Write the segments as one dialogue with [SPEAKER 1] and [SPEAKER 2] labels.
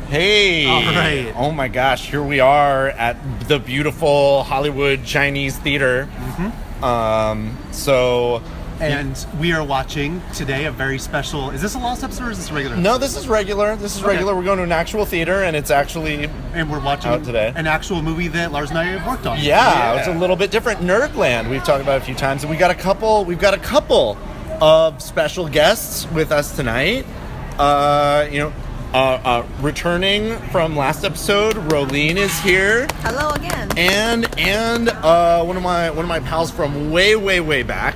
[SPEAKER 1] Hey!
[SPEAKER 2] All right.
[SPEAKER 1] Oh my gosh, here we are at the beautiful Hollywood Chinese Theater.
[SPEAKER 2] And we are watching today a very special... Is this a lost episode or is this a regular episode?
[SPEAKER 1] No, this is regular. Regular. We're going to an actual theater, and it's actually
[SPEAKER 2] and we're watching
[SPEAKER 1] out today.
[SPEAKER 2] An actual movie that Lars and I have worked on.
[SPEAKER 1] Yeah, it's a little bit different. Nerdland, we've talked about it a few times, and we've got a couple of special guests with us tonight. Returning from last episode, Ruolin is here.
[SPEAKER 3] Hello again.
[SPEAKER 1] And one of my pals from way back,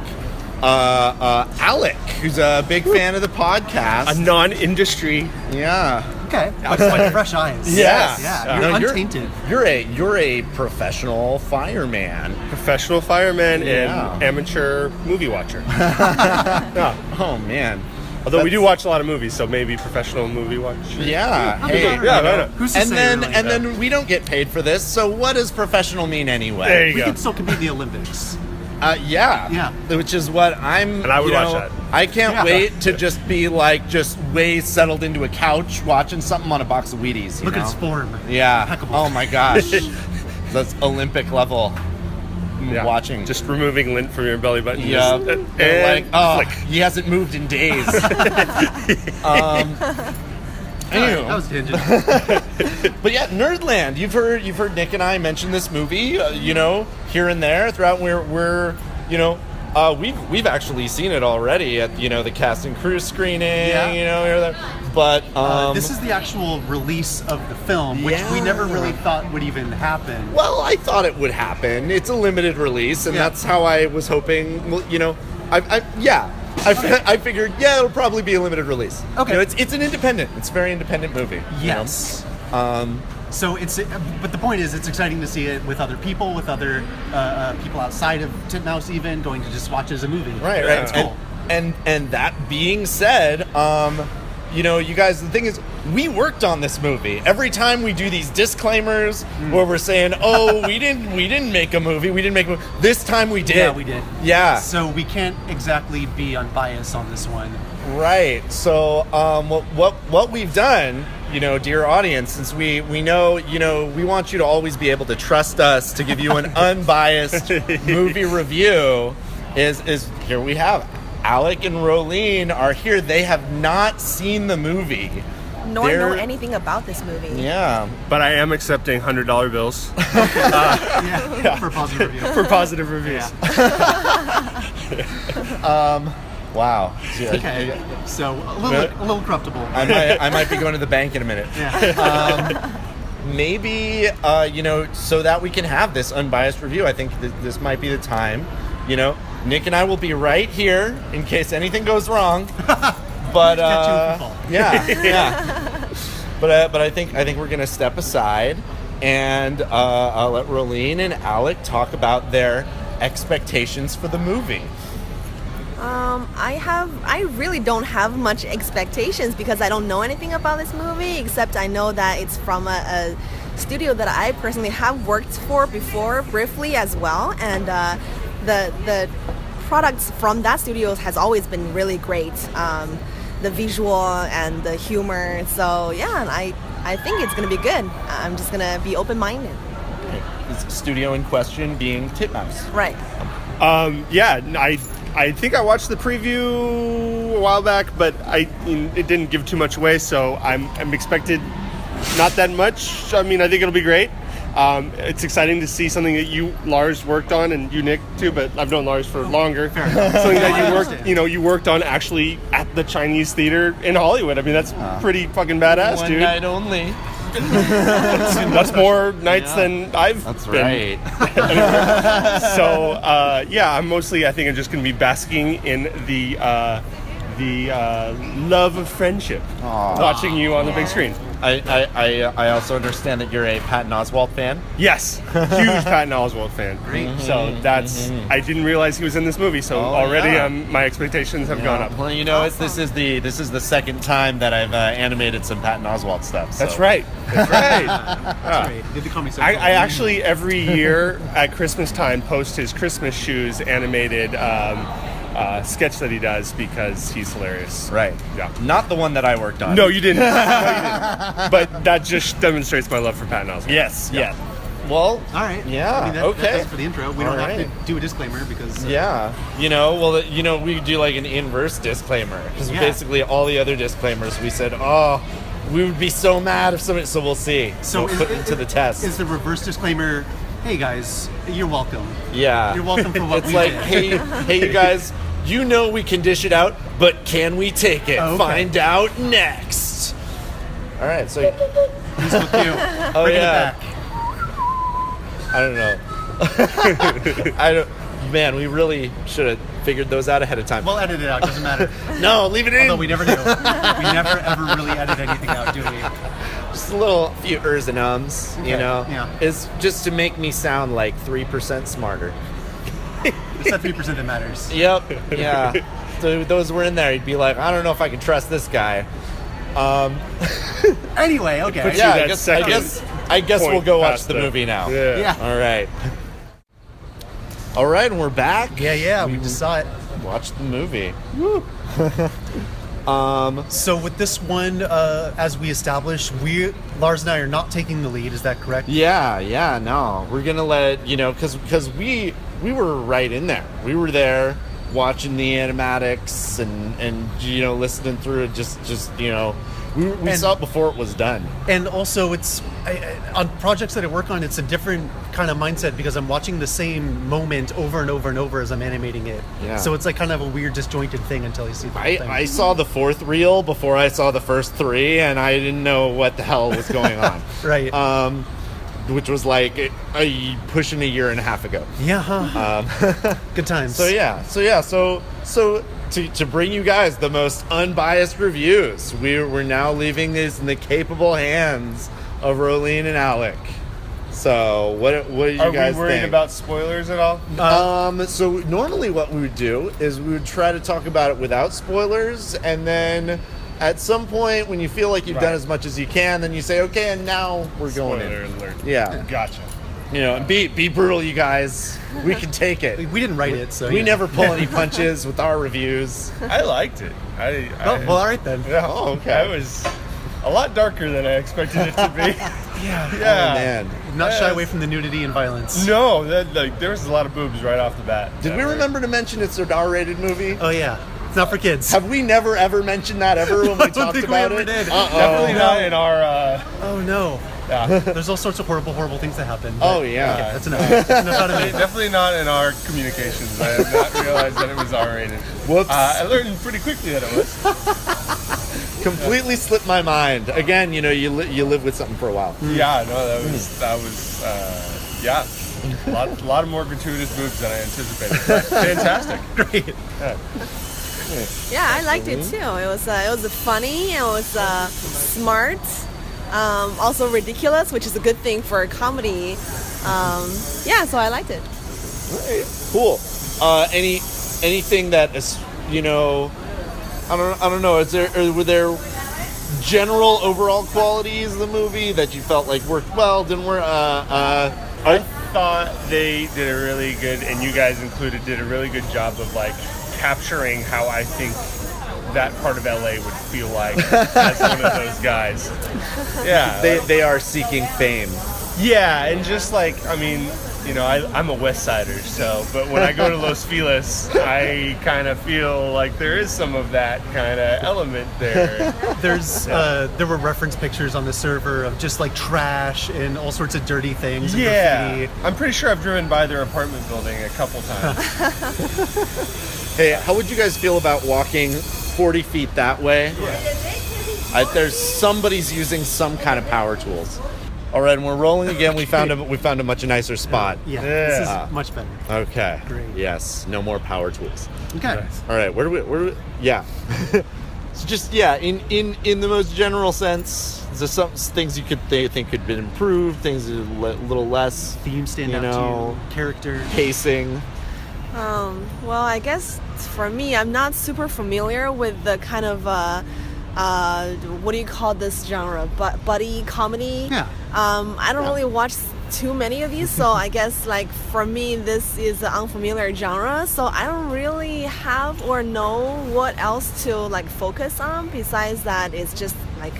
[SPEAKER 1] Alek, who's a big fan of the podcast.
[SPEAKER 4] A non-industry.
[SPEAKER 1] Yeah.
[SPEAKER 2] Okay. But like fresh eyes.
[SPEAKER 1] Yeah.
[SPEAKER 2] Yeah. You're untainted.
[SPEAKER 1] You're a professional fireman.
[SPEAKER 4] Professional fireman and amateur movie watcher.
[SPEAKER 1] Yeah. Oh man.
[SPEAKER 4] Although we do watch a lot of movies, so maybe professional movie watch.
[SPEAKER 1] Yeah.
[SPEAKER 2] Who's to
[SPEAKER 1] and
[SPEAKER 2] say
[SPEAKER 1] then
[SPEAKER 2] really?
[SPEAKER 1] and then we don't get paid for this. So what does professional mean anyway?
[SPEAKER 4] There you
[SPEAKER 2] We
[SPEAKER 4] go.
[SPEAKER 2] could still compete in the Olympics.
[SPEAKER 1] Yeah. Which is what I'm.
[SPEAKER 4] And I would watch that.
[SPEAKER 1] I can't wait to just be just way settled into a couch watching something on a box of Wheaties.
[SPEAKER 2] Look at his form.
[SPEAKER 1] Yeah.
[SPEAKER 2] Impeccable.
[SPEAKER 1] Oh my gosh. That's Olympic level.
[SPEAKER 4] Yeah.
[SPEAKER 1] Watching.
[SPEAKER 4] Just removing lint from your belly button.
[SPEAKER 1] Yeah.
[SPEAKER 4] And
[SPEAKER 1] he hasn't moved in days. Anyway.
[SPEAKER 2] That was tangent.
[SPEAKER 1] But yeah, Nerdland. You've heard Nick and I mention this movie, here and there throughout. We've actually seen it already at the cast and crew screening. Here there. But
[SPEAKER 2] this is the actual release of the film, which we never really thought would even happen.
[SPEAKER 1] Well, I thought it would happen. It's a limited release, and that's how I was hoping. Well, I figured, it'll probably be a limited release.
[SPEAKER 2] Okay.
[SPEAKER 1] It's an independent. It's a very independent movie.
[SPEAKER 2] Yes. So but the point is, it's exciting to see it with other people, with other people outside of Titmouse, even going to just watch it as a movie.
[SPEAKER 1] Right.
[SPEAKER 2] It's cool.
[SPEAKER 1] And that being said, you guys, the thing is, we worked on this movie. Every time we do these disclaimers where we're saying, "Oh, we didn't make a movie. We didn't make a movie." This time we did.
[SPEAKER 2] Yeah, we did.
[SPEAKER 1] Yeah.
[SPEAKER 2] So we can't exactly be unbiased on this one.
[SPEAKER 1] Right. So what we've done, dear audience, since we know, we want you to always be able to trust us to give you an unbiased movie review, is here we have Alek and Ruolin are here. They have not seen the movie.
[SPEAKER 3] Nor know anything about this movie.
[SPEAKER 1] Yeah.
[SPEAKER 4] But I am accepting $100 bills.
[SPEAKER 2] For positive review.
[SPEAKER 4] For positive reviews.
[SPEAKER 1] Wow.
[SPEAKER 2] Okay. So a little corruptible.
[SPEAKER 1] I might be going to the bank in a minute.
[SPEAKER 2] Yeah.
[SPEAKER 1] Maybe, so that we can have this unbiased review. I think this might be the time. Nick and I will be right here in case anything goes wrong. But yeah. But I think we're gonna step aside and I'll let Ruolin and Alek talk about their expectations for the movie.
[SPEAKER 3] I really don't have much expectations because I don't know anything about this movie, except I know that it's from a studio that I personally have worked for before, briefly as well, and the products from that studio has always been really great. The visual and the humor. So yeah, and I think it's gonna be good. I'm just gonna be open-minded.
[SPEAKER 1] The studio in question being Titmouse.
[SPEAKER 3] Right.
[SPEAKER 4] I think I watched the preview a while back, but it didn't give too much away, so I'm expected not that much. I mean, I think it'll be great. It's exciting to see something that you, Lars, worked on, and you, Nick, too, but I've known Lars for longer. Something that you worked on actually at the Chinese theater in Hollywood. I mean, that's pretty fucking badass, dude.
[SPEAKER 1] One night only.
[SPEAKER 4] That's more nights than I've been.
[SPEAKER 1] Right.
[SPEAKER 4] So, I'm mostly, I think I'm just going to be basking in the love of friendship, watching you on the big screen.
[SPEAKER 1] I also understand that you're a Patton Oswalt fan.
[SPEAKER 4] Yes, huge Patton Oswalt fan. So that's I didn't realize he was in this movie. So already my expectations have gone up.
[SPEAKER 1] Well, this is the second time that I've animated some Patton Oswalt stuff. So.
[SPEAKER 4] That's right.
[SPEAKER 2] That's right. Did they call me so?
[SPEAKER 4] I actually every year at Christmas time post his Christmas shoes animated sketch that he does because he's hilarious.
[SPEAKER 1] Right.
[SPEAKER 4] Yeah.
[SPEAKER 1] Not the one that I worked on.
[SPEAKER 4] No, you didn't. But that just demonstrates my love for Patton Oswalt.
[SPEAKER 1] Yes. Yeah. Well.
[SPEAKER 2] All right.
[SPEAKER 1] Yeah.
[SPEAKER 2] I mean, that
[SPEAKER 1] okay.
[SPEAKER 2] does it for the intro. We don't
[SPEAKER 1] All
[SPEAKER 2] have
[SPEAKER 1] right.
[SPEAKER 2] to do a disclaimer because.
[SPEAKER 1] Yeah. We do like an inverse disclaimer because basically all the other disclaimers we said, we would be so mad if somebody. So we'll see.
[SPEAKER 2] So
[SPEAKER 1] we'll put it to the test.
[SPEAKER 2] Is the reverse disclaimer? Hey guys, you're welcome.
[SPEAKER 1] Yeah.
[SPEAKER 2] You're welcome for what
[SPEAKER 1] it's
[SPEAKER 2] we
[SPEAKER 1] like,
[SPEAKER 2] did.
[SPEAKER 1] hey, you guys, we can dish it out, but can we take it?
[SPEAKER 2] Oh, okay.
[SPEAKER 1] Find out next. All right, so.
[SPEAKER 2] He's so cute.
[SPEAKER 1] Oh,
[SPEAKER 2] Bring
[SPEAKER 1] yeah.
[SPEAKER 2] it back.
[SPEAKER 1] I don't know. Man, we really should have figured those out ahead of time.
[SPEAKER 2] We'll edit it out. Doesn't matter.
[SPEAKER 1] No, leave it in.
[SPEAKER 2] Although we never do. We never ever really edit anything out, do we?
[SPEAKER 1] Just a few ers and ums, you know?
[SPEAKER 2] Yeah.
[SPEAKER 1] Is just to make me sound like 3% smarter.
[SPEAKER 2] It's that 3% that matters.
[SPEAKER 1] Yep. Yeah. So those were in there. You'd be like, I don't know if I can trust this guy.
[SPEAKER 2] Anyway, okay.
[SPEAKER 4] Puts you
[SPEAKER 1] Yeah,
[SPEAKER 4] that
[SPEAKER 1] I guess we'll
[SPEAKER 4] point
[SPEAKER 1] go watch
[SPEAKER 4] past
[SPEAKER 1] the movie now.
[SPEAKER 2] Yeah.
[SPEAKER 1] All right, and we're back.
[SPEAKER 2] Yeah. We just saw it.
[SPEAKER 1] Watched the movie.
[SPEAKER 2] So with this one, as we established, Lars and I are not taking the lead. Is that correct?
[SPEAKER 1] Yeah, no. We're going to let, because we were right in there. We were there watching the animatics and listening through it, just we saw it before it was done.
[SPEAKER 2] And also, on projects that I work on, it's a different kind of mindset because I'm watching the same moment over and over and over as I'm animating it.
[SPEAKER 1] Yeah.
[SPEAKER 2] So it's like kind of a weird disjointed thing until you see the whole thing.
[SPEAKER 1] I saw the fourth reel before I saw the first three, and I didn't know what the hell was going on.
[SPEAKER 2] Right.
[SPEAKER 1] Which was like pushing a year and a half ago.
[SPEAKER 2] Yeah. Huh. Good times.
[SPEAKER 1] So to bring you guys the most unbiased reviews, we're now leaving these in the capable hands of Ruolin and Alek. So what do you guys think?
[SPEAKER 4] Are we worried about spoilers at all?
[SPEAKER 1] So normally what we would do is we would try to talk about it without spoilers, and then at some point when you feel like you've done as much as you can, then you say, okay, and now we're going
[SPEAKER 4] Spoiler
[SPEAKER 1] in.
[SPEAKER 4] alert.
[SPEAKER 1] Yeah.
[SPEAKER 4] Gotcha.
[SPEAKER 1] And be brutal, you guys. We can take it.
[SPEAKER 2] We didn't write it, so
[SPEAKER 1] We never pull any punches with our reviews.
[SPEAKER 4] I liked it.
[SPEAKER 2] Well, all right then.
[SPEAKER 4] Yeah.
[SPEAKER 1] Oh, okay.
[SPEAKER 4] That was a lot darker than I expected it to be.
[SPEAKER 2] Yeah.
[SPEAKER 1] Oh, man.
[SPEAKER 2] Not shy away from the nudity and violence.
[SPEAKER 4] No, there was a lot of boobs right off the bat.
[SPEAKER 1] Did we remember to mention it's an R-rated movie?
[SPEAKER 2] Oh yeah. It's not for kids.
[SPEAKER 1] Have we never ever mentioned that ever when we talked
[SPEAKER 2] think we
[SPEAKER 1] about
[SPEAKER 2] ever
[SPEAKER 1] it?
[SPEAKER 2] did.
[SPEAKER 4] Definitely not in our.
[SPEAKER 2] Oh no.
[SPEAKER 4] Yeah.
[SPEAKER 2] There's all sorts of horrible things that happen. but-
[SPEAKER 1] Oh, yeah.
[SPEAKER 2] Okay, that's enough. That's enough out of me.
[SPEAKER 4] Definitely not in our communications. I have not realized that it was R-rated.
[SPEAKER 1] Whoops.
[SPEAKER 4] I learned pretty quickly that it was.
[SPEAKER 1] Completely slipped my mind. Again, you live with something for a while.
[SPEAKER 4] Yeah, no, that was yeah. A lot of more gratuitous boobs than I anticipated. But fantastic.
[SPEAKER 2] Great.
[SPEAKER 3] Yeah, I liked it too. It was funny. It was smart. Also ridiculous, which is a good thing for a comedy. Yeah, so I liked it.
[SPEAKER 1] Right. Cool. Anything that is, I don't know. Were there general overall qualities of the movie that you felt like worked well? Didn't work?
[SPEAKER 4] I thought they did a really good, and you guys included, did a really good job of like capturing how I think that part of LA would feel like as one of those guys. Yeah.
[SPEAKER 1] They are seeking fame.
[SPEAKER 4] Yeah, and just like, I mean, I'm a West Sider, but when I go to Los Feliz, I kind of feel like there is some of that kind of element there.
[SPEAKER 2] There were reference pictures on the server of just like trash and all sorts of dirty things. And
[SPEAKER 4] Yeah.
[SPEAKER 2] graffiti.
[SPEAKER 4] I'm pretty sure I've driven by their apartment building a couple times.
[SPEAKER 1] Hey, how would you guys feel about walking 40 feet that way? There's somebody's using some kind of power tools. All right, and we're rolling again. We found a much nicer spot.
[SPEAKER 2] Yeah.
[SPEAKER 4] Yeah.
[SPEAKER 2] This is much better.
[SPEAKER 1] Okay.
[SPEAKER 2] Great.
[SPEAKER 1] Yes. No more power tools.
[SPEAKER 2] Okay.
[SPEAKER 4] Nice.
[SPEAKER 1] All right. Where do we? Yeah. So just in the most general sense, there's some things you could think could have been improved. Things a little less.
[SPEAKER 2] Theme stand out to you. Character.
[SPEAKER 1] Pacing.
[SPEAKER 3] Well, I guess for me, I'm not super familiar with the kind of what do you call this genre? Buddy comedy.
[SPEAKER 2] Yeah.
[SPEAKER 3] I don't really watch too many of these, so I guess like for me this is an unfamiliar genre, so I don't really have or know what else to like focus on besides that. It's just like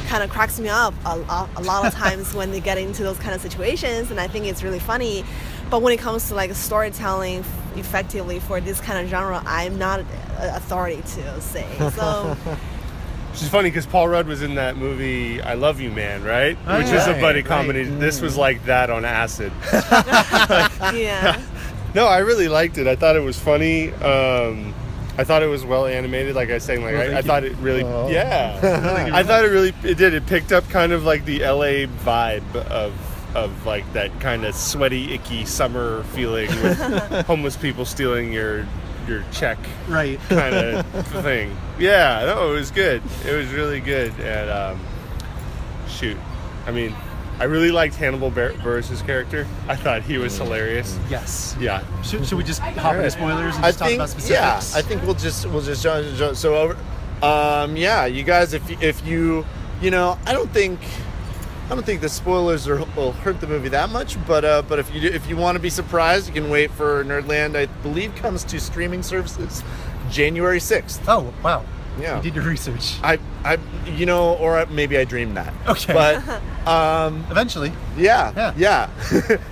[SPEAKER 3] kind of cracks me up a lot of times when they get into those kind of situations, and I think it's really funny. But when it comes to like storytelling effectively for this kind of genre, I'm not an authority to say. So
[SPEAKER 4] Which is funny because Paul Rudd was in that movie I Love You Man, right?
[SPEAKER 2] Oh,
[SPEAKER 4] Which
[SPEAKER 2] yeah.
[SPEAKER 4] is a buddy
[SPEAKER 2] Right,
[SPEAKER 4] comedy.
[SPEAKER 2] right.
[SPEAKER 4] This was like that on acid.
[SPEAKER 3] yeah.
[SPEAKER 4] No, I really liked it. I thought it was funny. I thought it was well animated. Like I was saying, like I thought it really, yeah. I thought it did. It picked up kind of like the LA vibe of like that kind of sweaty, icky summer feeling with homeless people stealing your check,
[SPEAKER 2] Right.
[SPEAKER 4] kind of thing. Yeah, no, it was good. It was really good. And shoot, I mean, I really liked Hannibal Buress' character. I thought he was hilarious.
[SPEAKER 2] Yes.
[SPEAKER 4] Yeah.
[SPEAKER 2] Should we just hop into spoilers and
[SPEAKER 1] I
[SPEAKER 2] just talk
[SPEAKER 1] think,
[SPEAKER 2] about specifics?
[SPEAKER 1] I think we'll just jump. So over. You guys, if you know, I don't think the spoilers will hurt the movie that much, but if you want to be surprised, you can wait for Nerdland. I believe comes to streaming services January 6th.
[SPEAKER 2] Oh, wow.
[SPEAKER 1] Yeah.
[SPEAKER 2] You did your research.
[SPEAKER 1] Or maybe I dreamed that.
[SPEAKER 2] Okay.
[SPEAKER 1] But
[SPEAKER 2] Eventually.
[SPEAKER 1] yeah.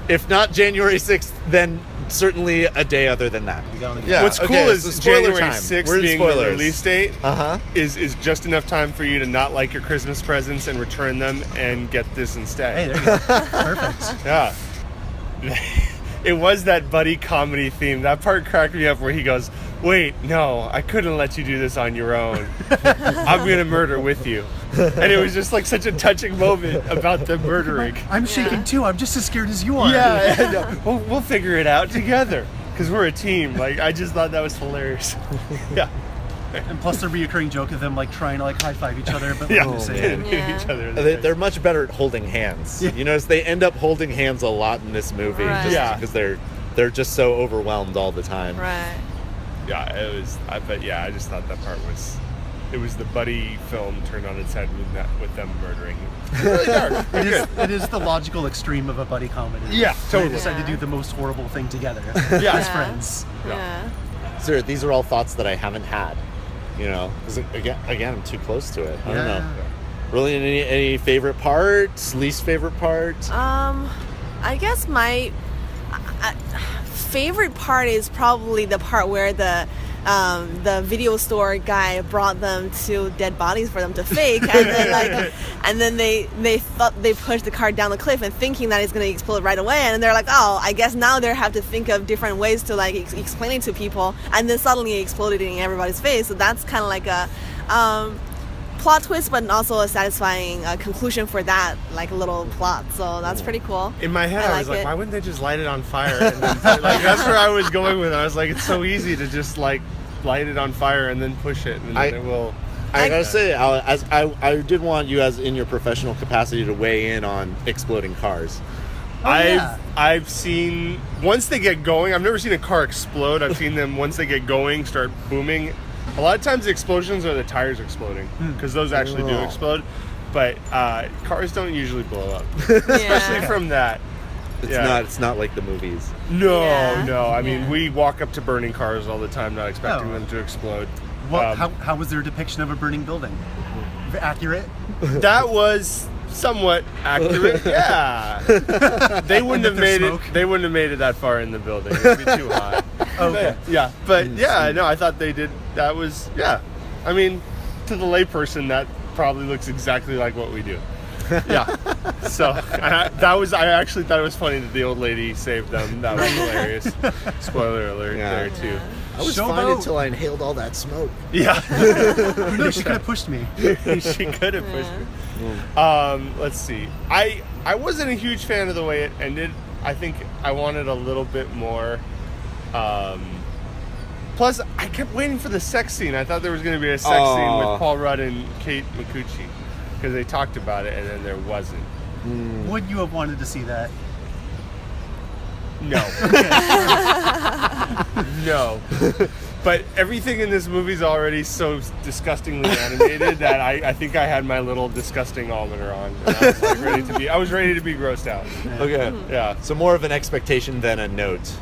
[SPEAKER 1] If not January 6th, then certainly a day other than that.
[SPEAKER 2] We got on the
[SPEAKER 1] Yeah.
[SPEAKER 4] What's cool
[SPEAKER 1] okay,
[SPEAKER 4] is
[SPEAKER 1] so spoiler
[SPEAKER 4] January
[SPEAKER 1] time.
[SPEAKER 4] 6th
[SPEAKER 1] We're in
[SPEAKER 4] being the
[SPEAKER 1] spoilers.
[SPEAKER 4] release date
[SPEAKER 1] Uh-huh.
[SPEAKER 4] is just enough time for you to not like your Christmas presents and return them and get this instead.
[SPEAKER 2] Hey, there you go. Perfect.
[SPEAKER 4] Yeah. It was that buddy comedy theme. That part cracked me up where he goes, "Wait, no, I couldn't let you do this on your own. I'm going to murder with you." And it was just like such a touching moment about them murdering.
[SPEAKER 2] I'm shaking too. I'm just as scared as you are.
[SPEAKER 4] Yeah, I know. We'll figure it out together because we're a team. Like, I just thought that was hilarious. Yeah.
[SPEAKER 2] And plus the reoccurring joke of them like trying to like high five each other, but
[SPEAKER 4] Yeah.
[SPEAKER 2] like to say
[SPEAKER 4] Hitting
[SPEAKER 2] it.
[SPEAKER 3] Yeah.
[SPEAKER 4] each other in the face.
[SPEAKER 1] They're much better at holding hands. You notice they end up holding hands a lot in this movie,
[SPEAKER 3] Right.
[SPEAKER 1] just
[SPEAKER 4] Yeah.
[SPEAKER 1] because they're just so overwhelmed all the time.
[SPEAKER 3] Right.
[SPEAKER 4] Yeah, it was. I just thought that part was. It was the buddy film turned on its head with them murdering. Really dark.
[SPEAKER 2] It is the logical extreme of a buddy comedy.
[SPEAKER 4] Yeah,
[SPEAKER 2] They
[SPEAKER 4] totally.
[SPEAKER 2] decide to do the most horrible thing together.
[SPEAKER 4] Yeah.
[SPEAKER 2] As friends.
[SPEAKER 3] Yeah.
[SPEAKER 1] So these are all thoughts that I haven't had. You know, because again, I'm too close to it. I don't know. Really, any favorite parts? Least favorite parts?
[SPEAKER 3] I guess my favorite part is probably the part where the video store guy brought them to dead bodies for them to fake, and then they thought they pushed the car down the cliff and thinking that it's going to explode right away, and they're like, oh, I guess now they have to think of different ways to like explain it to people, and then suddenly it exploded in everybody's face. So that's kind of like a plot twist, but also a satisfying conclusion for that like little plot. So that's pretty cool.
[SPEAKER 4] In my head, I was
[SPEAKER 3] like
[SPEAKER 4] like,
[SPEAKER 3] it.
[SPEAKER 4] why wouldn't they just light it on fire? And then, like, that's where I was going with it. I was like, it's so easy to just like light it on fire and then push it, and then it will.
[SPEAKER 1] I gotta say, I did want you, as in your professional capacity, to weigh in on exploding cars.
[SPEAKER 4] I've seen once they get going. I've never seen a car explode. I've seen them once they get going start booming. A lot of times the explosions are the tires exploding because those actually do explode. But cars don't usually blow up, especially from that.
[SPEAKER 1] It's not like the movies.
[SPEAKER 4] No. I mean,
[SPEAKER 3] Yeah.
[SPEAKER 4] we walk up to burning cars all the time, not expecting
[SPEAKER 2] Oh.
[SPEAKER 4] them to explode.
[SPEAKER 2] Well, how was their depiction of a burning building? Accurate?
[SPEAKER 4] That was somewhat accurate. Yeah, they wouldn't have
[SPEAKER 2] there's
[SPEAKER 4] made
[SPEAKER 2] smoke?
[SPEAKER 4] it. They wouldn't have made it that far in the building. It would be too hot.
[SPEAKER 2] Okay.
[SPEAKER 4] Yeah, but yeah, no, I thought they did. That was I mean, to the layperson, that probably looks exactly like what we do. Yeah. So I actually thought it was funny that the old lady saved them. That was hilarious. Spoiler alert there too.
[SPEAKER 1] I was
[SPEAKER 2] Showboat.
[SPEAKER 1] fine until I inhaled all that smoke.
[SPEAKER 4] Yeah.
[SPEAKER 2] No, she could have pushed me.
[SPEAKER 4] She could have pushed me. Let's see. I wasn't a huge fan of the way it ended. I think I wanted a little bit more. Plus, I kept waiting for the sex scene. I thought there was going to be a sex scene with Paul Rudd and Kate McCucci because they talked about it, and then there wasn't.
[SPEAKER 2] Would you have wanted to see that?
[SPEAKER 4] No. No. But everything in this movie is already so disgustingly animated that I think I had my little disgusting almoner on. And I was ready to be grossed out.
[SPEAKER 1] Okay.
[SPEAKER 4] Yeah.
[SPEAKER 1] So more of an expectation than a note.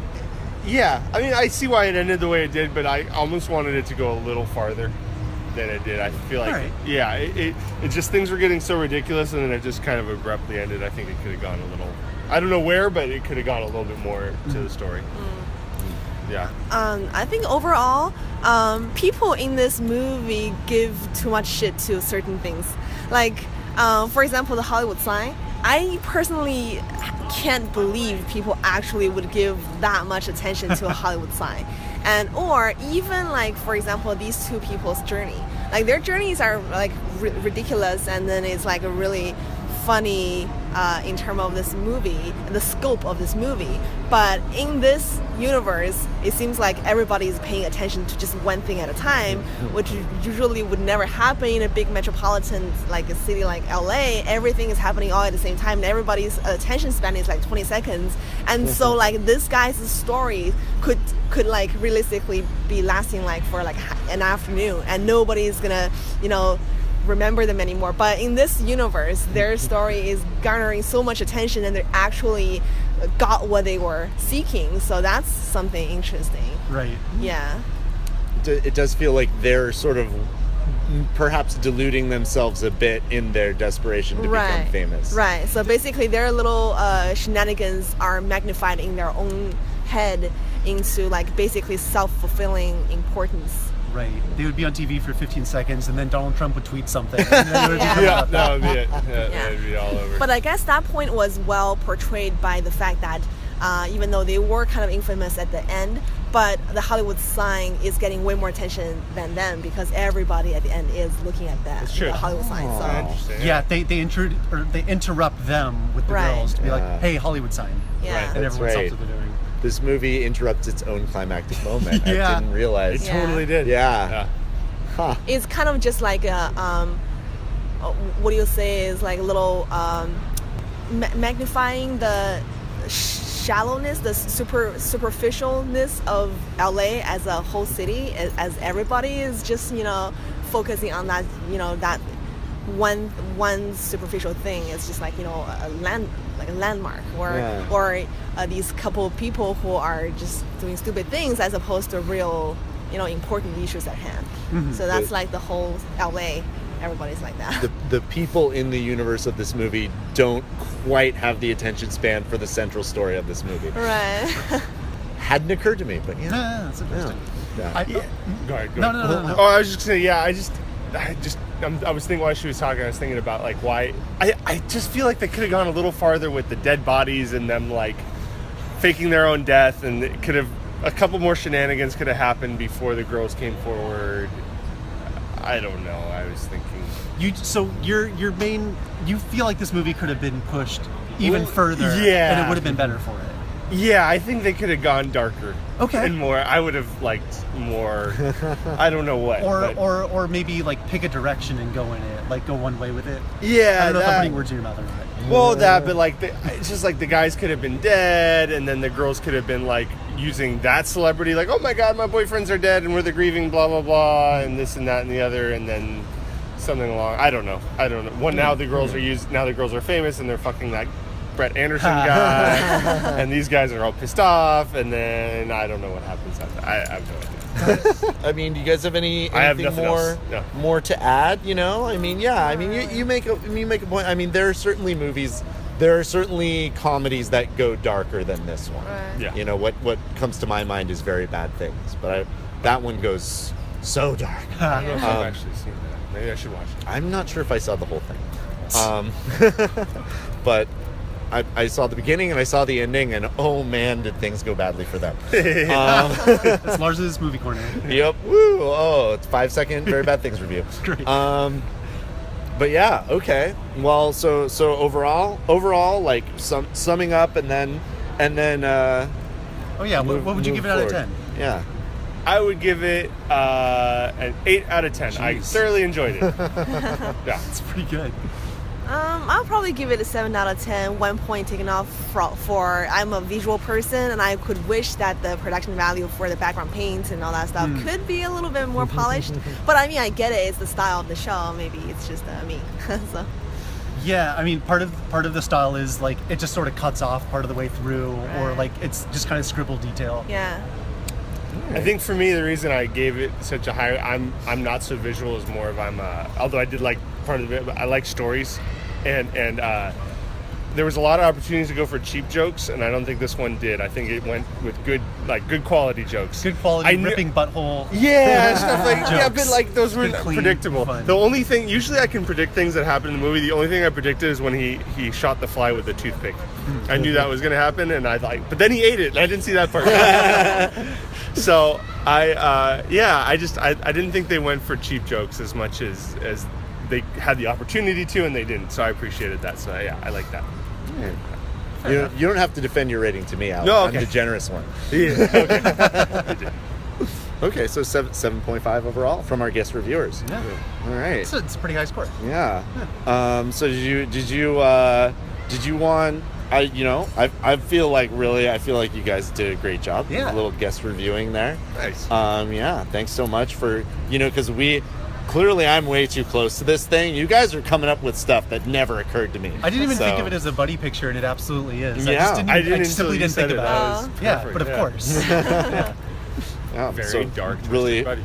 [SPEAKER 4] Yeah. I mean, I see why it ended the way it did, but I almost wanted it to go a little farther than it did. I feel like, yeah, it just, things were getting so ridiculous, and then it just kind of abruptly ended. I think it could have gone a little, I don't know where, but it could have gone a little bit more to the story. Yeah.
[SPEAKER 3] I think overall, people in this movie give too much shit to certain things. Like, for example, the Hollywood sign. I personally can't believe people actually would give that much attention to a Hollywood sign. And or even like, for example, these two people's journey. Like their journeys are like ridiculous, and then it's like a really funny in terms of this movie, the scope of this movie. But in this universe, it seems like everybody is paying attention to just one thing at a time, which usually would never happen in a big metropolitan like a city like LA. Everything is happening all at the same time, and everybody's attention span is like 20 seconds. And so like this guy's story could like realistically be lasting like for like an afternoon, and nobody's gonna, remember them anymore. But in this universe, their story is garnering so much attention, and they actually got what they were seeking. So that's something interesting.
[SPEAKER 2] Right.
[SPEAKER 3] Yeah.
[SPEAKER 1] It does feel like they're sort of perhaps deluding themselves a bit in their desperation to become famous.
[SPEAKER 3] Right. So basically their little shenanigans are magnified in their own head into like basically self-fulfilling importance.
[SPEAKER 2] Right. They would be on TV for 15 seconds, and then Donald Trump would tweet something. And then it would be
[SPEAKER 4] that would be it. That would be all over.
[SPEAKER 3] But I guess that point was well portrayed by the fact that even though they were kind of infamous at the end, but the Hollywood sign is getting way more attention than them, because everybody at the end is looking at that the Hollywood sign. So
[SPEAKER 4] Interesting.
[SPEAKER 2] yeah, they interrupt them with the girls to be like, "Hey, Hollywood sign."
[SPEAKER 3] Yeah.
[SPEAKER 2] And
[SPEAKER 1] That's
[SPEAKER 2] everyone stops
[SPEAKER 1] right.
[SPEAKER 2] what they're doing.
[SPEAKER 1] This movie interrupts its own climactic moment.
[SPEAKER 2] Yeah.
[SPEAKER 1] I didn't realize.
[SPEAKER 4] It totally did.
[SPEAKER 1] Yeah. Huh.
[SPEAKER 3] it's kind of just like a what do you say is like a little magnifying the shallowness, the superficialness of LA as a whole city, as everybody is just focusing on that that one superficial thing. It's just like a landmark, or these couple of people who are just doing stupid things as opposed to real important issues at hand. So that's like the whole LA. Everybody's like that.
[SPEAKER 1] The people in the universe of this movie don't quite have the attention span for the central story of this movie.
[SPEAKER 3] Right.
[SPEAKER 1] Hadn't occurred to me, but
[SPEAKER 2] Yeah, that's interesting.
[SPEAKER 1] Yeah.
[SPEAKER 4] Go ahead.
[SPEAKER 2] No.
[SPEAKER 4] Oh, I was just gonna say, I was thinking while she was talking, I was thinking about like why I just feel like they could have gone a little farther with the dead bodies and them like faking their own death, and it could have, a couple more shenanigans could have happened before the girls came forward. I don't know. I was thinking
[SPEAKER 2] You feel like this movie could have been pushed even further,
[SPEAKER 4] yeah,
[SPEAKER 2] and it would have been better for it.
[SPEAKER 4] Yeah, I think they could have gone darker.
[SPEAKER 2] Okay.
[SPEAKER 4] And more. I would have liked more. I don't know what.
[SPEAKER 2] Or maybe like pick a direction and go in it, like go one way with it.
[SPEAKER 4] Yeah.
[SPEAKER 2] I don't know if I'm putting words in your mouth or not.
[SPEAKER 4] Well, but like, it's just like the guys could have been dead, and then the girls could have been like using that celebrity, like, oh my God, my boyfriends are dead, and we're the grieving, blah blah blah, and this and that and the other, and then something along. I don't know. Now the girls are famous, and they're fucking that Brett Anderson guy, and these guys are all pissed off, and then I don't know what happens after. I have no idea.
[SPEAKER 1] I mean, do you guys have anything
[SPEAKER 4] nothing
[SPEAKER 1] more
[SPEAKER 4] else. No.
[SPEAKER 1] more to add? I mean, yeah. I mean, you make a point. I mean, there are certainly comedies that go darker than this one.
[SPEAKER 3] Right.
[SPEAKER 4] Yeah.
[SPEAKER 1] What comes to my mind is Very Bad Things, but that one goes so dark.
[SPEAKER 4] I don't know if I've actually seen that. Maybe I should watch it.
[SPEAKER 1] I'm not sure if I saw the whole thing, but I saw the beginning and I saw the ending, and oh man, did things go badly for them.
[SPEAKER 2] It's Lars' movie corner.
[SPEAKER 1] Yep. Woo. Oh, it's 5-second Very Bad Things review.
[SPEAKER 2] Great.
[SPEAKER 1] But yeah, okay. Well, so overall, like summing up, and then.
[SPEAKER 2] Oh yeah, what would you give it out of 10?
[SPEAKER 1] Yeah.
[SPEAKER 4] I would give it an 8 out of 10. I
[SPEAKER 2] Jeez.
[SPEAKER 4] thoroughly enjoyed it. Yeah.
[SPEAKER 2] It's pretty good.
[SPEAKER 3] I'll probably give it a 7 out of 10. 1 point taken off for I'm a visual person, and I could wish that the production value for the background paint and all that stuff could be a little bit more polished. But I mean, I get it. It's the style of the show. Maybe it's just me. So.
[SPEAKER 2] Yeah, I mean, part of the style is like it just sort of cuts off part of the way through, or like it's just kind of scribbled detail.
[SPEAKER 3] Yeah.
[SPEAKER 4] I think for me, the reason I gave it such a high, I'm not so visual as more of although I did like part of it, but I like stories, and there was a lot of opportunities to go for cheap jokes, and I don't think this one did. I think it went with good quality jokes.
[SPEAKER 2] Good quality, ripping butthole.
[SPEAKER 4] Yeah, stuff like
[SPEAKER 2] jokes.
[SPEAKER 4] yeah, but like those were
[SPEAKER 2] Good, clean,
[SPEAKER 4] predictable.
[SPEAKER 2] fun.
[SPEAKER 4] The only thing, usually I can predict things that happen in the movie. The only thing I predicted is when he shot the fly with the toothpick. I knew that was going to happen, and but then he ate it, and I didn't see that part. So I didn't think they went for cheap jokes as much as they had the opportunity to, and they didn't. So I appreciated that. So yeah, I like that.
[SPEAKER 1] You don't have to defend your rating to me, Alek.
[SPEAKER 4] No, okay.
[SPEAKER 1] I'm the generous one.
[SPEAKER 4] Yeah, okay.
[SPEAKER 1] Okay, so 7.5 overall from our guest reviewers.
[SPEAKER 2] Yeah.
[SPEAKER 1] All right.
[SPEAKER 2] It's a pretty high score.
[SPEAKER 1] Yeah. So did you want? I feel like you guys did a great job.
[SPEAKER 2] Yeah.
[SPEAKER 1] A little guest reviewing there.
[SPEAKER 4] Nice.
[SPEAKER 1] Yeah. Thanks so much for because clearly I'm way too close to this thing. You guys are coming up with stuff that never occurred to me.
[SPEAKER 2] I didn't even think of it as a buddy picture, and it absolutely is.
[SPEAKER 1] Yeah.
[SPEAKER 4] I
[SPEAKER 2] just simply didn't think about it. Yeah,
[SPEAKER 4] Perfect,
[SPEAKER 2] but of course.
[SPEAKER 1] Yeah,
[SPEAKER 4] Very
[SPEAKER 1] so
[SPEAKER 4] dark,
[SPEAKER 1] really,
[SPEAKER 4] buddy.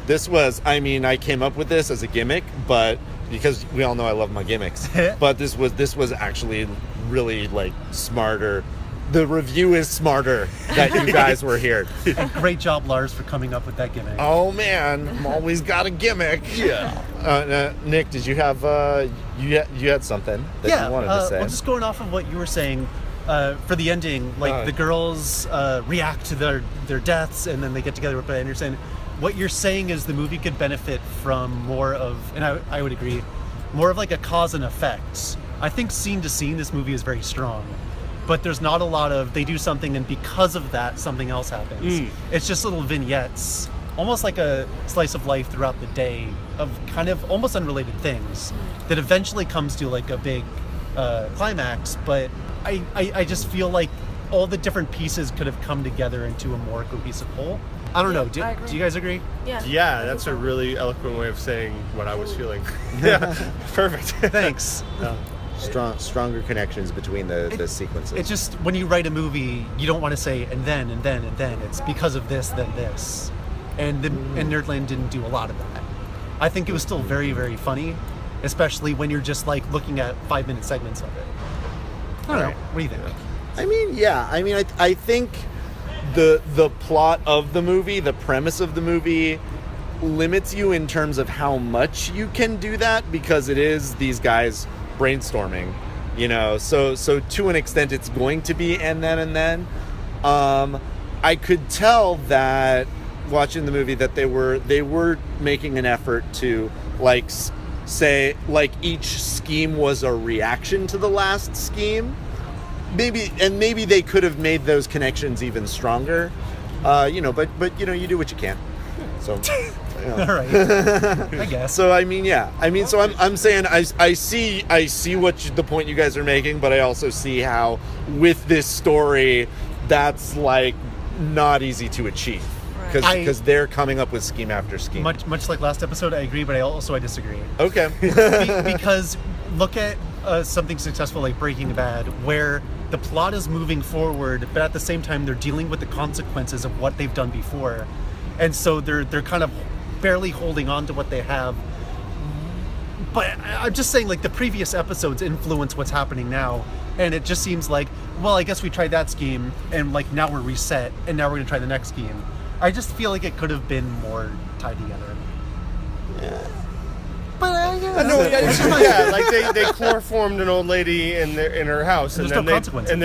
[SPEAKER 1] this was. I mean, I came up with this as a gimmick, but because we all know I love my gimmicks, but this was actually really like smarter. The review is smarter that you guys were here.
[SPEAKER 2] And great job, Lars, for coming up with that gimmick.
[SPEAKER 1] Oh man, I'm always got a gimmick. Yeah. Nick, did you have you had something that you wanted to say?
[SPEAKER 2] Well, just going off of what you were saying, for the ending, like the girls react to their deaths, and then they get together with Anderson. What you're saying is the movie could benefit from more of, and I would agree, more of like a cause and effect. I think scene to scene, this movie is very strong. But there's not a lot of, they do something and because of that, something else happens. It's just little vignettes, almost like a slice of life throughout the day of kind of almost unrelated things that eventually comes to like a big climax. But I just feel like all the different pieces could have come together into a more cohesive whole. I don't know. Do you guys agree?
[SPEAKER 3] Yeah.
[SPEAKER 4] Yeah, that's a really eloquent way of saying what I was feeling. Yeah, perfect.
[SPEAKER 2] Thanks.
[SPEAKER 1] Stronger connections between the sequences.
[SPEAKER 2] It's just when you write a movie, you don't want to say and then. It's because of this, then this, and Nerdland didn't do a lot of that. I think it was still very, very funny, especially when you're just like looking at 5-minute segments of it. I don't know. What do you think?
[SPEAKER 1] I think the plot of the movie, the premise of the movie, limits you in terms of how much you can do that because it is these guys brainstorming, so to an extent it's going to be and then I could tell that watching the movie that they were making an effort to like say like each scheme was a reaction to the last scheme, maybe they could have made those connections even stronger, but you do what you can, so
[SPEAKER 2] all right. I guess.
[SPEAKER 1] So so I'm saying I see what the point you guys are making, but I also see how with this story that's like not easy to achieve because they're coming up with scheme after scheme.
[SPEAKER 2] Much like last episode, I agree, but I disagree.
[SPEAKER 1] Okay.
[SPEAKER 2] Because look at something successful like Breaking Bad, where the plot is moving forward, but at the same time they're dealing with the consequences of what they've done before, and so they're kind of barely holding on to what they have. But I'm just saying, like, the previous episodes influence what's happening now, and it just seems like, well, I guess we tried that scheme, and like now we're reset, and now we're gonna try the next scheme. I just feel like it could have been more tied together.
[SPEAKER 1] Yeah.
[SPEAKER 2] But
[SPEAKER 4] like they chloroformed an old lady in her house, and
[SPEAKER 2] there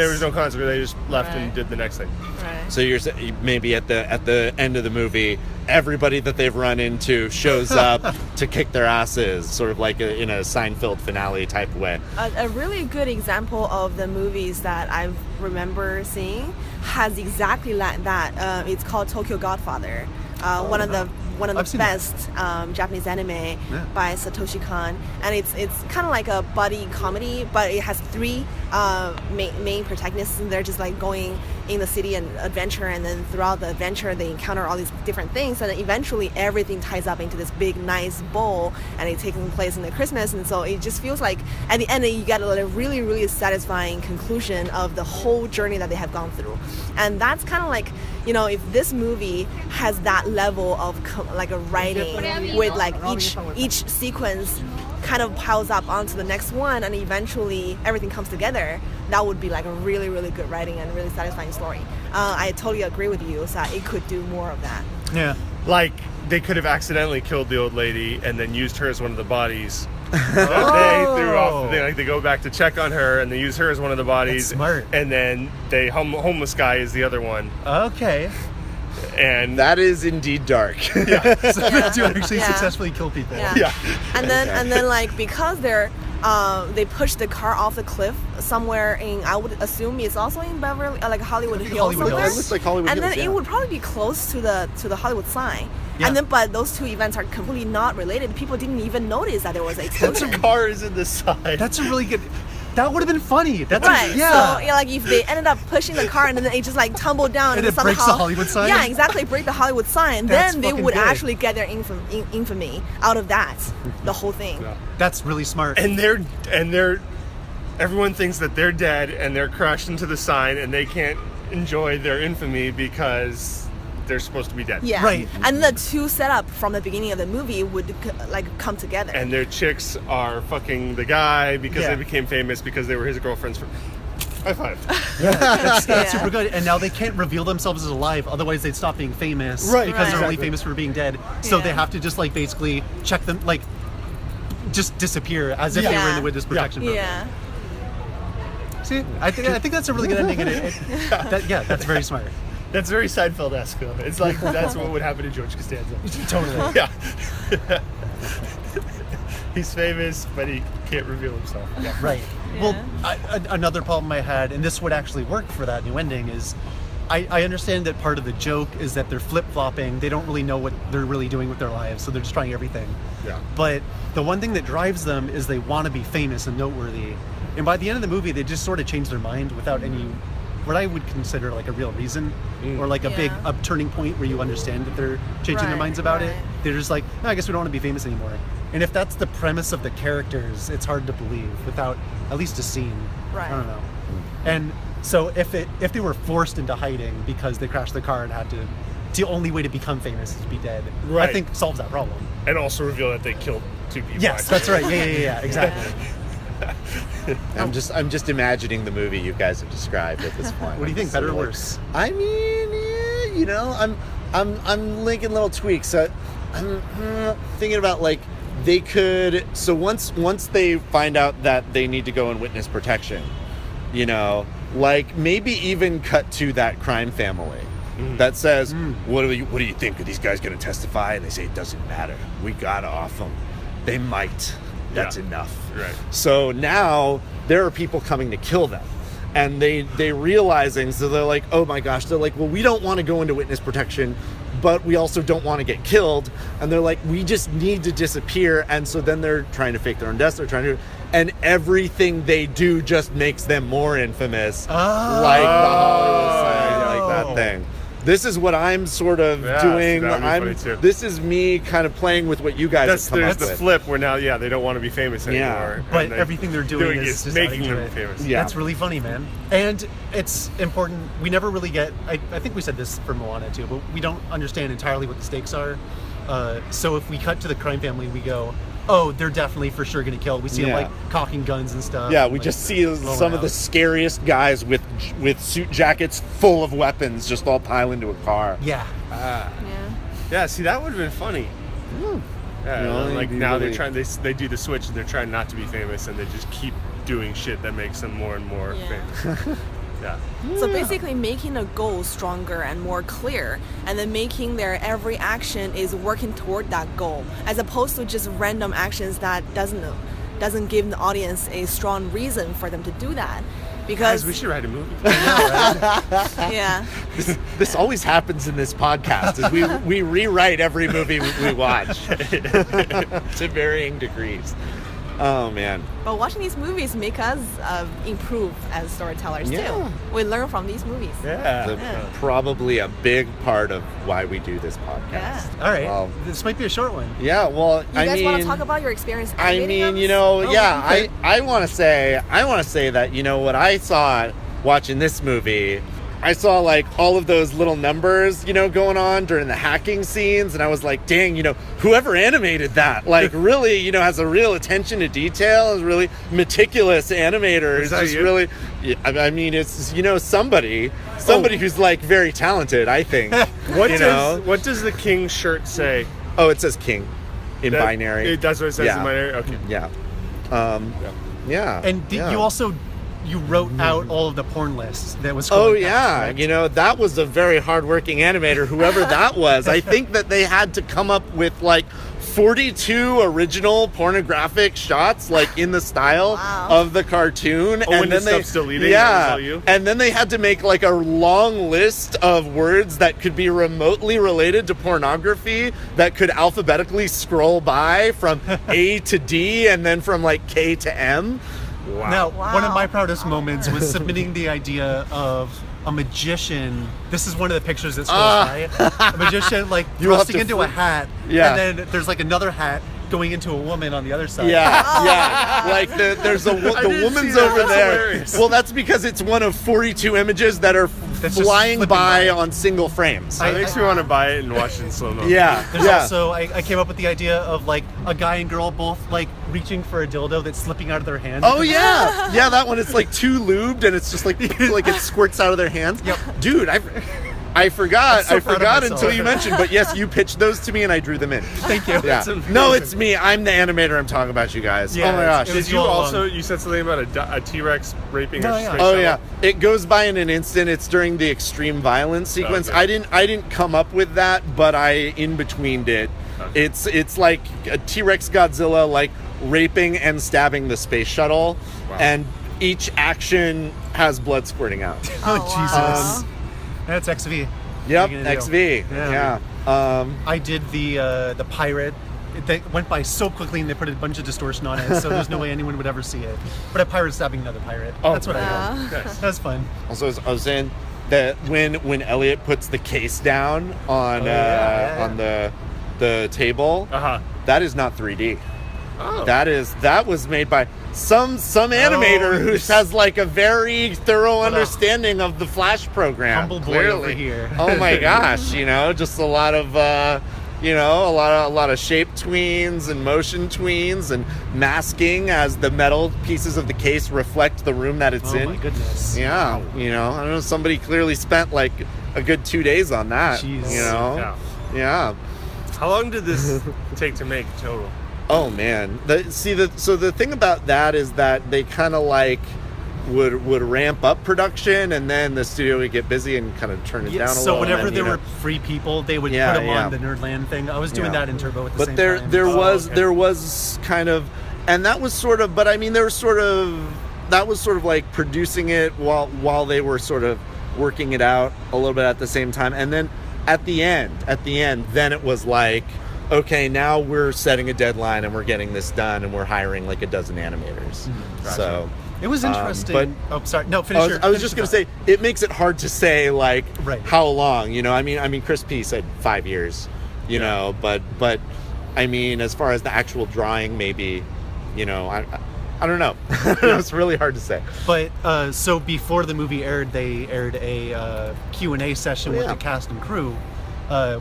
[SPEAKER 2] was
[SPEAKER 4] no consequence. They just left and did the next thing.
[SPEAKER 3] Right.
[SPEAKER 1] So you're saying maybe at the end of the movie, everybody that they've run into shows up to kick their asses, sort of like in a Seinfeld finale type way.
[SPEAKER 3] A really good example of the movies that I remember seeing has exactly like that. It's called Tokyo Godfather. One of the one of
[SPEAKER 2] I've
[SPEAKER 3] the
[SPEAKER 2] seen
[SPEAKER 3] best Japanese anime by Satoshi Kon, and it's kind of like a buddy comedy, but it has three main protagonists, and they're just like going in the city and adventure, and then throughout the adventure they encounter all these different things, and then eventually everything ties up into this big nice bowl, and it's taking place in the Christmas, and so it just feels like at the end you get a really, really satisfying conclusion of the whole journey that they have gone through. And that's kind of like, you know, if this movie has that level of like a writing with like each sequence kind of piles up onto the next one, and eventually everything comes together, that would be like a really, really good writing and really satisfying story. I totally agree with you, so it could do more of that.
[SPEAKER 2] Yeah.
[SPEAKER 4] Like, they could have accidentally killed the old lady and then used her as one of the bodies. That they threw off the thing. Like, they go back to check on her and they use her as one of the bodies.
[SPEAKER 2] That's smart.
[SPEAKER 4] And then they homeless guy is the other one.
[SPEAKER 2] Okay.
[SPEAKER 4] And
[SPEAKER 1] That is indeed dark.
[SPEAKER 2] So to actually
[SPEAKER 3] Yeah.
[SPEAKER 2] successfully kill people.
[SPEAKER 3] Yeah. And then like, because they pushed the car off the cliff somewhere in, I would assume it's also in Beverly, like Hollywood Hills
[SPEAKER 2] Hollywood
[SPEAKER 3] somewhere.
[SPEAKER 2] Hills.
[SPEAKER 1] It looks like Hollywood
[SPEAKER 3] and
[SPEAKER 1] Hills,
[SPEAKER 3] then it would probably be close to the Hollywood sign.
[SPEAKER 2] Yeah.
[SPEAKER 3] And then, but those two events are completely not related. People didn't even notice that there was an explosion.
[SPEAKER 4] car is in the side.
[SPEAKER 2] That's a really good. That would have been funny. That's
[SPEAKER 3] Right.
[SPEAKER 2] yeah.
[SPEAKER 3] So yeah, like if they ended up pushing the car and then it just like tumbled down
[SPEAKER 2] And it
[SPEAKER 3] somehow,
[SPEAKER 2] breaks the Hollywood sign?
[SPEAKER 3] Yeah, exactly. Break the Hollywood sign.
[SPEAKER 2] That's
[SPEAKER 3] then they
[SPEAKER 2] fucking
[SPEAKER 3] would
[SPEAKER 2] good.
[SPEAKER 3] actually get their infamy out of that. The whole thing.
[SPEAKER 4] Yeah.
[SPEAKER 2] That's really smart.
[SPEAKER 4] And they're everyone thinks that they're dead and they're crushed into the sign and they can't enjoy their infamy because they're supposed to be dead.
[SPEAKER 3] Yeah.
[SPEAKER 2] Right.
[SPEAKER 3] And the two setup from the beginning of the movie would like come together.
[SPEAKER 4] And their chicks are fucking the guy because
[SPEAKER 2] Yeah.
[SPEAKER 4] they became famous because they were his girlfriends. High five.
[SPEAKER 2] That's
[SPEAKER 3] Yeah.
[SPEAKER 2] super good. And now they can't reveal themselves as alive, otherwise they'd stop being famous.
[SPEAKER 4] Right.
[SPEAKER 2] Because they're only
[SPEAKER 4] Exactly.
[SPEAKER 2] famous for being dead. So
[SPEAKER 3] Yeah.
[SPEAKER 2] they have to just like basically check them, like just disappear as if they were in
[SPEAKER 3] Yeah.
[SPEAKER 2] the witness protection program.
[SPEAKER 3] Yeah.
[SPEAKER 2] See, I think that's a really good ending. And that's very smart.
[SPEAKER 4] That's very Seinfeld-esque. It's like that's what would happen to George Costanza.
[SPEAKER 2] Totally.
[SPEAKER 4] Yeah. He's famous, but he can't reveal himself. Yeah.
[SPEAKER 2] Right.
[SPEAKER 3] Yeah.
[SPEAKER 2] Well, another problem I had, and this would actually work for that new ending, is I understand that part of the joke is that they're flip-flopping. They don't really know what they're really doing with their lives, so they're just trying everything.
[SPEAKER 4] Yeah.
[SPEAKER 2] But the one thing that drives them is they want to be famous and noteworthy. And by the end of the movie, they just sort of change their mind without any, what I would consider like a real reason, or like a big
[SPEAKER 3] Yeah.
[SPEAKER 2] turning point where you understand that they're changing their
[SPEAKER 3] Right,
[SPEAKER 2] minds about it.
[SPEAKER 3] right.
[SPEAKER 2] They're just like, no, I guess we don't want to be famous anymore. And if that's the premise of the characters, it's hard to believe without at least a scene.
[SPEAKER 3] Right.
[SPEAKER 2] I don't know. And so if they were forced into hiding because they crashed the car and had to, the only way to become famous is to be dead.
[SPEAKER 4] Right.
[SPEAKER 2] I think solves that problem.
[SPEAKER 4] And also reveal that they killed two people.
[SPEAKER 2] Yes, that's right. Yeah, exactly.
[SPEAKER 1] I'm just imagining the movie you guys have described at this point.
[SPEAKER 2] What do you think? Better or worse?
[SPEAKER 1] I mean, yeah, you know, I'm linking little tweaks. I'm thinking about like they could. So once they find out that they need to go in witness protection, you know, like maybe even cut to that crime family that says, what do you think? Are these guys going to testify? And they say it doesn't matter. We got off them. They might. That's enough.
[SPEAKER 4] Right.
[SPEAKER 1] So now there are people coming to kill them. And they realizing, so they're like, oh my gosh, they're like, well, we don't want to go into witness protection, but we also don't want to get killed. And they're like, we just need to disappear. And so then they're trying to fake their own deaths. They're trying to, and everything they do just makes them more infamous. Like the Hollywood sign, like that thing. This is what I'm sort of doing.
[SPEAKER 4] That would be funny too.
[SPEAKER 1] This is me kind of playing with what you guys
[SPEAKER 4] There's
[SPEAKER 1] have come up
[SPEAKER 4] the
[SPEAKER 1] with.
[SPEAKER 4] flip where now, they don't want to be famous
[SPEAKER 1] Yeah.
[SPEAKER 4] anymore.
[SPEAKER 2] But
[SPEAKER 4] and
[SPEAKER 2] everything they're doing is just
[SPEAKER 4] making
[SPEAKER 2] adding to
[SPEAKER 4] them
[SPEAKER 2] it.
[SPEAKER 4] famous.
[SPEAKER 1] Yeah.
[SPEAKER 2] That's really funny, man. And it's important. We never really get, I think we said this for Moana too, but we don't understand entirely what the stakes are. So if we cut to the crime family, we go, oh, they're definitely for sure going to kill. We see them like cocking guns and stuff.
[SPEAKER 1] Yeah, we
[SPEAKER 2] like,
[SPEAKER 1] just see
[SPEAKER 2] blowing
[SPEAKER 1] some of
[SPEAKER 2] out.
[SPEAKER 1] the scariest guys with suit jackets full of weapons just all pile into a car.
[SPEAKER 2] Yeah.
[SPEAKER 4] Yeah, see, that would have been funny. Yeah,
[SPEAKER 1] You know,
[SPEAKER 4] like
[SPEAKER 1] it'd be
[SPEAKER 4] now
[SPEAKER 1] really-
[SPEAKER 4] they're trying. They do the switch and they're trying not to be famous, and they just keep doing shit that makes them more and more famous. Yeah.
[SPEAKER 3] So basically making a goal stronger and more clear, and then making their every action is working toward that goal, as opposed to just random actions that doesn't give the audience a strong reason for them to do that. Because
[SPEAKER 4] Guys, we should write a movie.
[SPEAKER 3] yeah,
[SPEAKER 1] This always happens in this podcast. Is we rewrite every movie we watch to varying degrees. Oh man!
[SPEAKER 3] but watching these movies make us improve as storytellers
[SPEAKER 1] Yeah.
[SPEAKER 3] too. We learn from these movies.
[SPEAKER 4] Yeah.
[SPEAKER 1] Probably a big part of why we do this podcast.
[SPEAKER 3] Yeah.
[SPEAKER 2] All right,
[SPEAKER 1] Well,
[SPEAKER 2] this might be a short one.
[SPEAKER 1] yeah. Well,
[SPEAKER 3] You guys want to talk about your experience?
[SPEAKER 1] I
[SPEAKER 3] animating
[SPEAKER 1] mean,
[SPEAKER 3] them?
[SPEAKER 1] you know,
[SPEAKER 2] Oh,
[SPEAKER 1] yeah.
[SPEAKER 2] okay.
[SPEAKER 1] I want to say that what I saw watching this movie. I saw like all of those little numbers, going on during the hacking scenes, and I was like, dang, whoever animated that, like really, has a real attention to detail, is really meticulous animator.
[SPEAKER 4] Is
[SPEAKER 1] It's
[SPEAKER 4] that
[SPEAKER 1] just
[SPEAKER 4] you?
[SPEAKER 1] really, I mean, it's, somebody who's like very talented, I think.
[SPEAKER 4] What does the king shirt say?
[SPEAKER 1] Oh, it says king in
[SPEAKER 4] That-
[SPEAKER 1] binary.
[SPEAKER 4] That's what it says
[SPEAKER 1] Yeah.
[SPEAKER 4] in binary? Okay.
[SPEAKER 1] Yeah. Yeah.
[SPEAKER 2] And
[SPEAKER 1] yeah.
[SPEAKER 2] you also wrote out all of the porn lists that was.
[SPEAKER 1] Oh
[SPEAKER 2] scrolling past,
[SPEAKER 1] yeah,
[SPEAKER 2] correct?
[SPEAKER 1] that was a very hardworking animator, whoever that was. I think that they had to come up with like 42 original pornographic shots, like in the style
[SPEAKER 3] Wow.
[SPEAKER 1] of the cartoon.
[SPEAKER 4] Oh, when the stuff's deleting, that was
[SPEAKER 1] yeah,
[SPEAKER 4] all you?
[SPEAKER 1] and then they had to make like a long list of words that could be remotely related to pornography that could alphabetically scroll by from A to D and then from like K to M.
[SPEAKER 4] Wow.
[SPEAKER 2] Now,
[SPEAKER 3] Wow.
[SPEAKER 2] one of my proudest moments was submitting the idea of a magician. This is one of the pictures that scrolls by. A magician like
[SPEAKER 1] You have
[SPEAKER 2] thrusting
[SPEAKER 1] to
[SPEAKER 2] into a hat,
[SPEAKER 1] Yeah.
[SPEAKER 2] and then there's like another hat going into a woman on the other side.
[SPEAKER 1] Yeah, yeah. Like there's the
[SPEAKER 4] didn't
[SPEAKER 1] woman's
[SPEAKER 4] see that.
[SPEAKER 1] over
[SPEAKER 4] That's
[SPEAKER 1] there.
[SPEAKER 4] hilarious.
[SPEAKER 1] Well, that's because it's one of 42 images that are
[SPEAKER 2] That's just
[SPEAKER 1] flying
[SPEAKER 2] flipping
[SPEAKER 1] by
[SPEAKER 2] by.
[SPEAKER 1] on single frames.
[SPEAKER 4] That makes me want to buy it and watch it in slow mo.
[SPEAKER 1] Yeah,
[SPEAKER 2] There's
[SPEAKER 1] yeah.
[SPEAKER 2] also I came up with the idea of like a guy and girl both like reaching for a dildo that's slipping out of their hands.
[SPEAKER 1] Oh yeah, yeah. That one. It's like too lubed, and it's just like it squirts out of their hands.
[SPEAKER 2] Yep.
[SPEAKER 1] Dude, I forgot.
[SPEAKER 2] I'm so
[SPEAKER 1] I
[SPEAKER 2] proud of
[SPEAKER 1] forgot
[SPEAKER 2] myself.
[SPEAKER 1] until you mentioned. But yes, you pitched those to me, and I drew them in.
[SPEAKER 2] Thank you.
[SPEAKER 1] Yeah.
[SPEAKER 4] amazing.
[SPEAKER 1] No, it's me. I'm the animator. I'm talking about you guys.
[SPEAKER 2] Yeah,
[SPEAKER 1] oh my gosh.
[SPEAKER 2] it was
[SPEAKER 4] Did you
[SPEAKER 2] all
[SPEAKER 4] also,
[SPEAKER 2] along.
[SPEAKER 4] you said something about a T-Rex raping
[SPEAKER 2] No,
[SPEAKER 4] a
[SPEAKER 2] yeah.
[SPEAKER 4] space
[SPEAKER 1] Oh
[SPEAKER 4] shuttle?
[SPEAKER 1] yeah, it goes by in an instant. It's during the extreme violence sequence.
[SPEAKER 4] Okay.
[SPEAKER 1] I didn't come up with that, but I in betweened it.
[SPEAKER 4] Okay.
[SPEAKER 1] It's like a T-Rex Godzilla like raping and stabbing the space shuttle,
[SPEAKER 4] Wow.
[SPEAKER 1] and each action has blood squirting out.
[SPEAKER 3] Oh,
[SPEAKER 2] Jesus.
[SPEAKER 3] wow.
[SPEAKER 2] That's XV.
[SPEAKER 1] Yep,
[SPEAKER 2] What are you gonna do?
[SPEAKER 1] XV.
[SPEAKER 2] Yeah.
[SPEAKER 1] Yeah.
[SPEAKER 2] I did the pirate. They went by so quickly and they put a bunch of distortion on it, so there's no way anyone would ever see it. But a pirate stabbing another pirate.
[SPEAKER 4] Oh,
[SPEAKER 2] That's what I did.
[SPEAKER 4] Nice.
[SPEAKER 2] That was fun.
[SPEAKER 1] Also, I was saying that when Elliot puts the case down on
[SPEAKER 2] yeah.
[SPEAKER 1] on the table,
[SPEAKER 4] Uh-huh.
[SPEAKER 1] that is not 3D.
[SPEAKER 4] Oh.
[SPEAKER 1] That was made by some animator who
[SPEAKER 2] this-
[SPEAKER 1] has like a very thorough
[SPEAKER 2] What a
[SPEAKER 1] understanding of the Flash program.
[SPEAKER 2] humble boy
[SPEAKER 1] clearly.
[SPEAKER 2] over here.
[SPEAKER 1] Oh my gosh, just a lot of a lot of shape tweens and motion tweens and masking as the metal pieces of the case reflect the room that it's
[SPEAKER 2] Oh
[SPEAKER 1] in.
[SPEAKER 2] my goodness.
[SPEAKER 1] Yeah, I don't know. Somebody clearly spent like a good 2 days on that.
[SPEAKER 2] Jeez.
[SPEAKER 4] Yeah.
[SPEAKER 1] Yeah.
[SPEAKER 4] How long did this take to make total?
[SPEAKER 1] Oh man. So the thing about that is that they kind of like would ramp up production, and then the studio would get busy and kind of turn it down a
[SPEAKER 2] So
[SPEAKER 1] little.
[SPEAKER 2] whenever
[SPEAKER 1] and
[SPEAKER 2] there
[SPEAKER 1] then,
[SPEAKER 2] were free people, they would
[SPEAKER 1] Yeah,
[SPEAKER 2] put them
[SPEAKER 1] yeah.
[SPEAKER 2] on the Nerdland thing. I was doing
[SPEAKER 1] Yeah.
[SPEAKER 2] that in Turbo at the
[SPEAKER 1] but
[SPEAKER 2] same
[SPEAKER 1] there
[SPEAKER 2] time.
[SPEAKER 1] there
[SPEAKER 4] Oh,
[SPEAKER 1] was
[SPEAKER 4] okay.
[SPEAKER 1] there was kind of, and that was sort of, but I mean there was sort of like producing it while they were sort of working it out a little bit at the same time, and then at the end then it was like, okay, now we're setting a deadline and we're getting this done and we're hiring like a dozen animators.
[SPEAKER 4] Gotcha.
[SPEAKER 1] So
[SPEAKER 2] It was interesting.
[SPEAKER 1] but-
[SPEAKER 2] oh, sorry. No, finish your.
[SPEAKER 1] I was
[SPEAKER 2] finish
[SPEAKER 1] just
[SPEAKER 2] your
[SPEAKER 1] going to
[SPEAKER 2] thought.
[SPEAKER 1] say, it makes it hard to say like
[SPEAKER 2] Right.
[SPEAKER 1] how long, I mean Chris P said 5 years, but I mean as far as the actual drawing, maybe, I don't know. It's really hard to say.
[SPEAKER 2] But so before the movie aired, they aired a Q&A session
[SPEAKER 1] Oh,
[SPEAKER 2] with
[SPEAKER 1] yeah.
[SPEAKER 2] the cast and crew,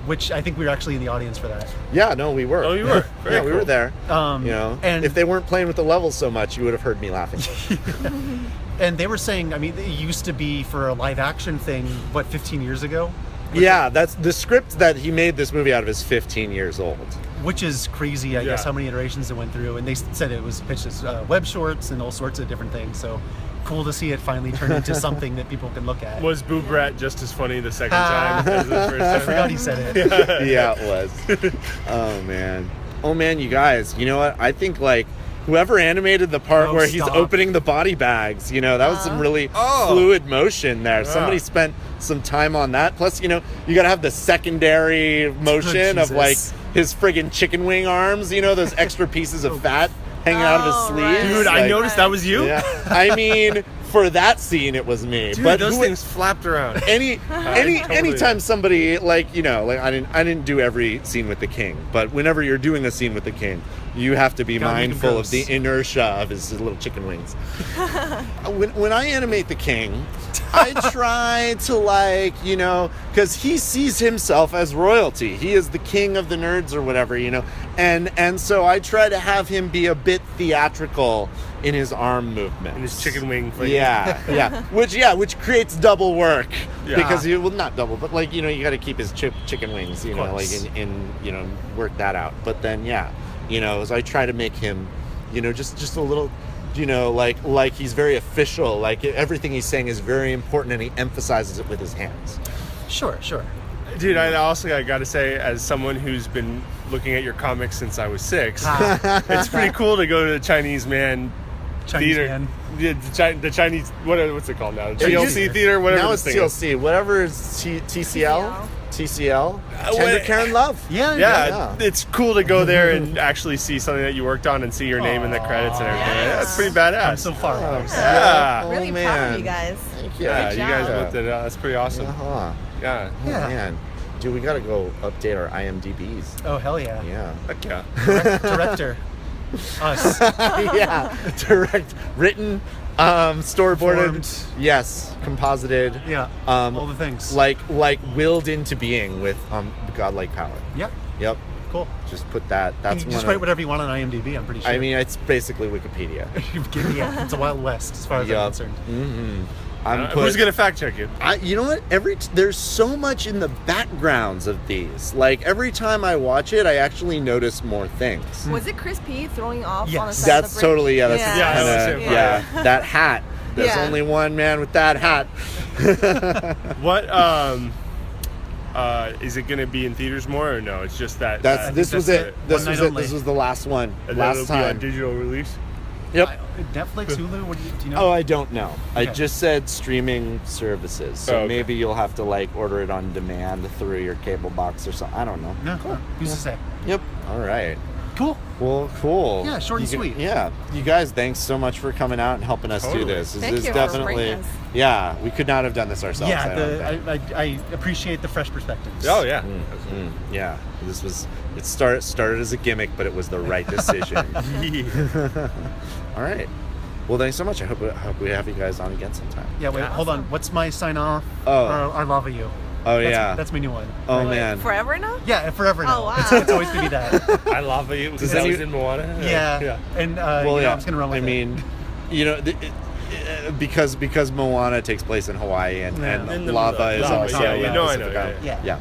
[SPEAKER 2] which I think we were actually in the audience for that.
[SPEAKER 1] Yeah, no, we were.
[SPEAKER 4] Oh, you were? Very
[SPEAKER 1] Yeah, we were
[SPEAKER 4] cool.
[SPEAKER 1] there.
[SPEAKER 2] And
[SPEAKER 1] if they weren't playing with the levels so much, you would have heard me laughing.
[SPEAKER 2] and they were saying, I mean, it used to be for a live action thing, 15 years ago?
[SPEAKER 1] Yeah, that's the script that he made this movie out of is 15 years old.
[SPEAKER 2] Which is crazy, I guess,
[SPEAKER 4] Yeah.
[SPEAKER 2] how many iterations it went through. And they said it was pitched as web shorts and all sorts of different things. So cool to see it finally turn into something that people can look at.
[SPEAKER 4] Was Boob Rat just as funny the second time as the first time?
[SPEAKER 2] I forgot he said it.
[SPEAKER 1] Yeah, it was. Oh man, you guys. You know what? I think like whoever animated the part
[SPEAKER 2] Oh,
[SPEAKER 1] where he's
[SPEAKER 2] stop.
[SPEAKER 1] opening the body bags, you know, that was some really fluid motion there. Somebody spent some time on that. Plus, you know, you got to have the secondary motion of like
[SPEAKER 2] Jesus.
[SPEAKER 1] his friggin' chicken wing arms, you know, those extra pieces of fat hanging out of his sleeves.
[SPEAKER 3] right.
[SPEAKER 4] Dude, I
[SPEAKER 1] Like,
[SPEAKER 4] noticed that was you.
[SPEAKER 1] Yeah. I mean, for that scene, it was me.
[SPEAKER 4] Dude,
[SPEAKER 1] but
[SPEAKER 4] those
[SPEAKER 1] who-
[SPEAKER 4] things flapped around.
[SPEAKER 1] anytime somebody like, you know, like I didn't do every scene with the king, but whenever you're doing a scene with the king, you have to be
[SPEAKER 2] Gotta make him
[SPEAKER 1] mindful of the
[SPEAKER 2] gross.
[SPEAKER 1] inertia of his little chicken wings. when I animate the king, I try to, like, you know, because he sees himself as royalty. He is the king of the nerds or whatever, you know, and so I try to have him be a bit theatrical in his arm movement
[SPEAKER 4] And his chicken wing thing.
[SPEAKER 1] yeah, which creates double work
[SPEAKER 4] Yeah.
[SPEAKER 1] because you well not double, but like, you know, you got to keep his chicken wings, you know, like
[SPEAKER 2] course.
[SPEAKER 1] in you know, work that out. But then you know, as I try to make him, you know, just a little, you know, like he's very official, like everything he's saying is very important, and he emphasizes it with his hands.
[SPEAKER 2] Sure.
[SPEAKER 4] Dude, I got to say, as someone who's been looking at your comics since I was 6, it's pretty cool to go to the Chinese man
[SPEAKER 2] Chinese
[SPEAKER 4] theater.
[SPEAKER 2] man.
[SPEAKER 4] Yeah, the Chinese, what's it called now?
[SPEAKER 1] It
[SPEAKER 4] TLC
[SPEAKER 1] used-
[SPEAKER 4] theater, whatever
[SPEAKER 1] Now
[SPEAKER 4] this
[SPEAKER 1] it's
[SPEAKER 4] thing is.
[SPEAKER 1] TLC, whatever is TCL. TCL. Tender
[SPEAKER 4] what-
[SPEAKER 1] Care and Love.
[SPEAKER 2] Yeah.
[SPEAKER 4] Yeah, it's cool to go there and actually see something that you worked on and see your name in the credits and everything.
[SPEAKER 3] Yes.
[SPEAKER 4] That's pretty badass.
[SPEAKER 2] I'm so far away.
[SPEAKER 4] Yeah.
[SPEAKER 1] Oh,
[SPEAKER 3] Really proud
[SPEAKER 1] man.
[SPEAKER 3] of you guys.
[SPEAKER 1] Thank you.
[SPEAKER 4] Yeah,
[SPEAKER 3] Good
[SPEAKER 4] you guys
[SPEAKER 3] job.
[SPEAKER 4] looked it up. That's pretty awesome.
[SPEAKER 1] Uh-huh.
[SPEAKER 4] Yeah.
[SPEAKER 1] Oh,
[SPEAKER 2] Yeah.
[SPEAKER 1] man. Dude, we gotta go update our IMDb's.
[SPEAKER 2] Oh, hell yeah.
[SPEAKER 1] Yeah.
[SPEAKER 4] Heck yeah.
[SPEAKER 2] Director. Us.
[SPEAKER 1] Yeah. Written, storyboarded.
[SPEAKER 2] Performed.
[SPEAKER 1] Yes. Composited.
[SPEAKER 2] Yeah.
[SPEAKER 1] Um,
[SPEAKER 2] all the things.
[SPEAKER 1] Like willed into being with godlike power.
[SPEAKER 2] Yep.
[SPEAKER 1] Yep.
[SPEAKER 2] Cool.
[SPEAKER 1] Just put that. That's
[SPEAKER 2] You
[SPEAKER 1] one.
[SPEAKER 2] just write whatever you want on IMDb, I'm pretty sure.
[SPEAKER 1] I mean, it's basically Wikipedia.
[SPEAKER 2] yeah, it's a Wild West as far as I'm
[SPEAKER 1] Yup.
[SPEAKER 2] concerned.
[SPEAKER 1] Mm-hmm. I'm
[SPEAKER 4] Who's going to fact check you?
[SPEAKER 1] you know what? There's so much in the backgrounds of these. Like every time I watch it, I actually notice more things.
[SPEAKER 3] Was it Chris P throwing off on the
[SPEAKER 2] Yes.
[SPEAKER 3] side of
[SPEAKER 1] That's
[SPEAKER 3] the bridge?
[SPEAKER 1] totally That's
[SPEAKER 3] Yeah.
[SPEAKER 4] Yeah,
[SPEAKER 1] kind
[SPEAKER 4] that's
[SPEAKER 1] of
[SPEAKER 4] it, right.
[SPEAKER 1] that hat. There's
[SPEAKER 3] Yeah.
[SPEAKER 1] only one man with that hat.
[SPEAKER 4] What, is it going to be in theaters more or no? It's just that.
[SPEAKER 1] This was
[SPEAKER 2] that's
[SPEAKER 1] it.
[SPEAKER 2] it.
[SPEAKER 1] This
[SPEAKER 2] One
[SPEAKER 1] was
[SPEAKER 2] night
[SPEAKER 1] it.
[SPEAKER 2] only.
[SPEAKER 1] This was the last one.
[SPEAKER 4] and then it'll
[SPEAKER 1] Last
[SPEAKER 4] be on
[SPEAKER 1] time.
[SPEAKER 4] digital release?
[SPEAKER 1] Yep.
[SPEAKER 2] Netflix, Hulu, what do you know?
[SPEAKER 1] Oh, I don't know. I
[SPEAKER 2] Okay.
[SPEAKER 1] just said streaming services. So
[SPEAKER 4] Oh, okay.
[SPEAKER 1] maybe you'll have to like order it on demand through your cable box or something. I don't know.
[SPEAKER 2] No, who's to say?
[SPEAKER 1] Yep. All right.
[SPEAKER 2] Cool.
[SPEAKER 1] Well, cool.
[SPEAKER 2] Yeah, short and
[SPEAKER 1] You
[SPEAKER 2] sweet.
[SPEAKER 1] Yeah. You guys, thanks so much for coming out and helping us do
[SPEAKER 4] Totally.
[SPEAKER 1] this. This
[SPEAKER 3] Thank
[SPEAKER 1] is
[SPEAKER 3] you for
[SPEAKER 1] definitely,
[SPEAKER 3] bringing us.
[SPEAKER 1] yeah, we could not have done this ourselves. I don't think.
[SPEAKER 2] I appreciate the fresh perspectives.
[SPEAKER 4] Oh, yeah.
[SPEAKER 1] Yeah, it started as a gimmick, but it was the right decision. All right. Well, thanks so much. I hope we have you guys on again sometime.
[SPEAKER 2] Yeah, wait, hold on. What's my sign off?
[SPEAKER 1] Oh.
[SPEAKER 2] Our Lava You.
[SPEAKER 1] Oh,
[SPEAKER 2] That's,
[SPEAKER 1] yeah.
[SPEAKER 2] That's my new one.
[SPEAKER 1] Oh,
[SPEAKER 3] Wait,
[SPEAKER 1] man.
[SPEAKER 3] Forever now?
[SPEAKER 2] Yeah, forever now.
[SPEAKER 3] Oh, wow.
[SPEAKER 2] It's always going to be that.
[SPEAKER 4] I love it.
[SPEAKER 1] Does
[SPEAKER 4] Because that
[SPEAKER 1] any-
[SPEAKER 4] was in Moana?
[SPEAKER 2] Yeah. And,
[SPEAKER 1] Well,
[SPEAKER 2] you know,
[SPEAKER 1] yeah.
[SPEAKER 2] I'm just going to run with
[SPEAKER 1] I
[SPEAKER 2] it.
[SPEAKER 1] mean, you know, because Moana takes place in Hawaii and
[SPEAKER 4] In the-
[SPEAKER 1] lava is
[SPEAKER 4] lava,
[SPEAKER 1] also
[SPEAKER 4] yeah,
[SPEAKER 2] yeah.
[SPEAKER 4] No, I
[SPEAKER 1] Pacific
[SPEAKER 4] know.
[SPEAKER 1] Island.
[SPEAKER 2] Yeah.
[SPEAKER 1] Yeah.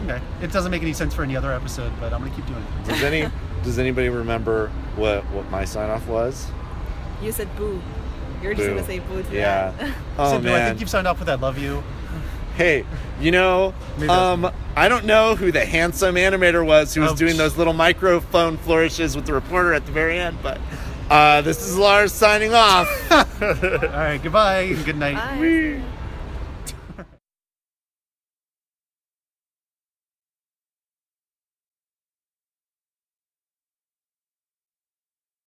[SPEAKER 2] Okay. It doesn't make any sense for any other episode, but I'm going to keep doing it.
[SPEAKER 1] Does anybody remember what my sign off was?
[SPEAKER 3] You said boo. You're just
[SPEAKER 1] Boo.
[SPEAKER 3] going to say boo to
[SPEAKER 1] Yeah.
[SPEAKER 3] that.
[SPEAKER 1] Oh,
[SPEAKER 2] so, do I
[SPEAKER 1] man.
[SPEAKER 2] think you've signed off with I love you?
[SPEAKER 1] Hey, you know,
[SPEAKER 2] Maybe that's-
[SPEAKER 1] I don't know who the handsome animator was who was
[SPEAKER 2] Oh,
[SPEAKER 1] doing those little microphone flourishes with the reporter at the very end, but this is Lars signing off.
[SPEAKER 2] All right, goodbye and good night.
[SPEAKER 3] Bye.